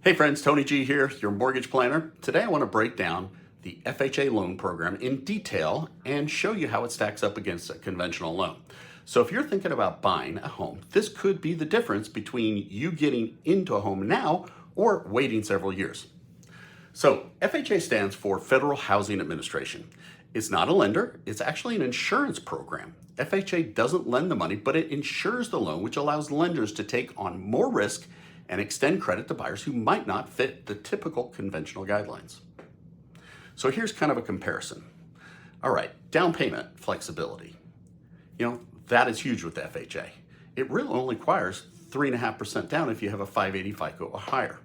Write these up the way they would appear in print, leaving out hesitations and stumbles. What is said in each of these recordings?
Hey friends, Tony G here, your mortgage planner. Today I want to break down the FHA loan program in detail and show you how it stacks up against a conventional loan. So if you're thinking about buying a home, this could be the difference between you getting into a home now or waiting several years. So FHA stands for Federal Housing Administration. It's not a lender, it's actually an insurance program. FHA doesn't lend the money, but it insures the loan, which allows lenders to take on more risk and extend credit to buyers who might not fit the typical conventional guidelines. So here's kind of a comparison. All right, down payment flexibility. That is huge with the FHA. It really only requires 3.5% down if you have a 580 FICO or higher.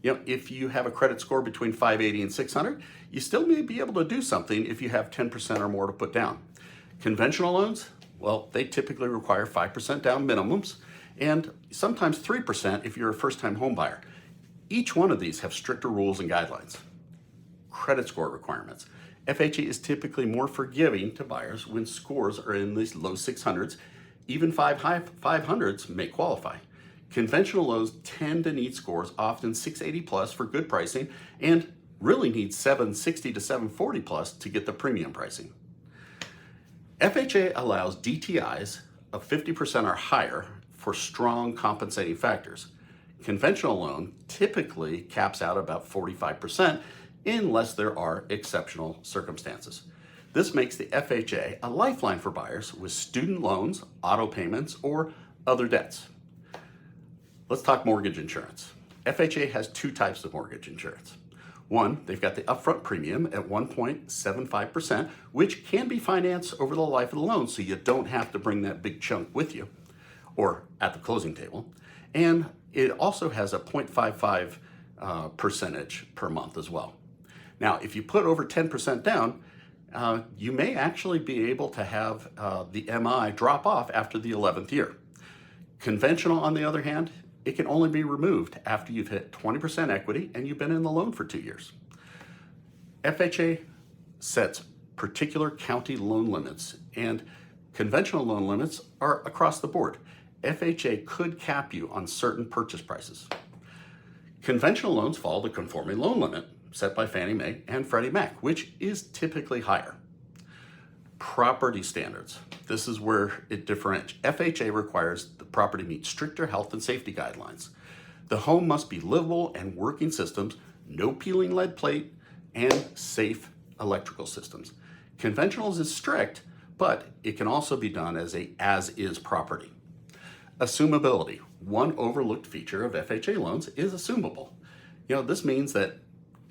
If you have a credit score between 580 and 600, you still may be able to do something if you have 10% or more to put down. Conventional loans, well, they typically require 5% down minimums and sometimes 3% if you're a first-time home buyer. Each one of these have stricter rules and guidelines. Credit score requirements. FHA is typically more forgiving to buyers when scores are in the low 600s. Even high 500s may qualify. Conventional loans tend to need scores, often 680 plus for good pricing, and really need 760 to 740 plus to get the premium pricing. FHA allows DTIs of 50% or higher for strong compensating factors. Conventional loan typically caps out about 45% unless there are exceptional circumstances. This makes the FHA a lifeline for buyers with student loans, auto payments, or other debts. Let's talk mortgage insurance. FHA has two types of mortgage insurance. One, they've got the upfront premium at 1.75%, which can be financed over the life of the loan, so you don't have to bring that big chunk with you or at the closing table. And it also has a 0.55 percentage per month as well. Now, if you put over 10% down, you may actually be able to have the MI drop off after the 11th year. Conventional, on the other hand, it can only be removed after you've hit 20% equity and you've been in the loan for 2 years. FHA sets particular county loan limits, and conventional loan limits are across the board. FHA could cap you on certain purchase prices. Conventional loans follow the conforming loan limit set by Fannie Mae and Freddie Mac, which is typically higher. Property standards. This is where it differentiates. FHA requires the property meet stricter health and safety guidelines. The home must be livable and working systems, no peeling lead plate, and safe electrical systems. Conventionals is strict, but it can also be done as a as-is property. Assumability. One overlooked feature of FHA loans is assumable. This means that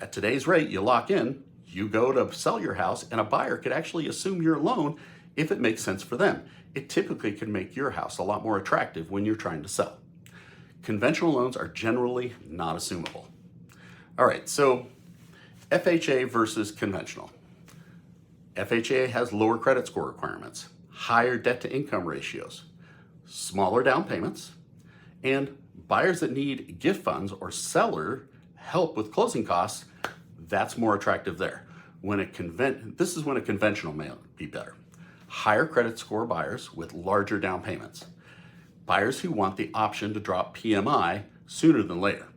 at today's rate, you lock in, you go to sell your house, and a buyer could actually assume your loan if it makes sense for them. It typically can make your house a lot more attractive when you're trying to sell. Conventional loans are generally not assumable. All right, so FHA versus conventional. FHA has lower credit score requirements, higher debt to income ratios, smaller down payments, and buyers that need gift funds or seller help with closing costs, that's more attractive there. This is when a conventional may be better. Higher credit score buyers with larger down payments. Buyers who want the option to drop PMI sooner than later.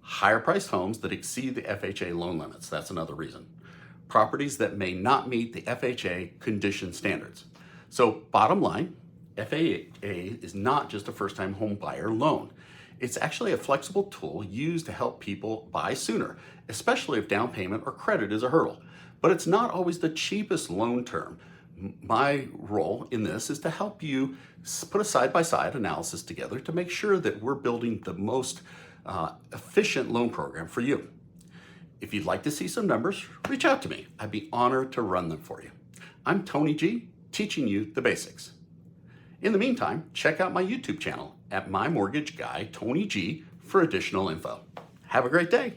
Higher priced homes that exceed the FHA loan limits, that's another reason. Properties that may not meet the FHA condition standards. So bottom line, FHA is not just a first-time home buyer loan. It's actually a flexible tool used to help people buy sooner, especially if down payment or credit is a hurdle. But it's not always the cheapest loan term. My role in this is to help you put a side-by-side analysis together to make sure that we're building the most efficient loan program for you. If you'd like to see some numbers, reach out to me. I'd be honored to run them for you. I'm Tony G, teaching you the basics. In the meantime, check out my YouTube channel at My Mortgage Guy, Tony G, for additional info. Have a great day.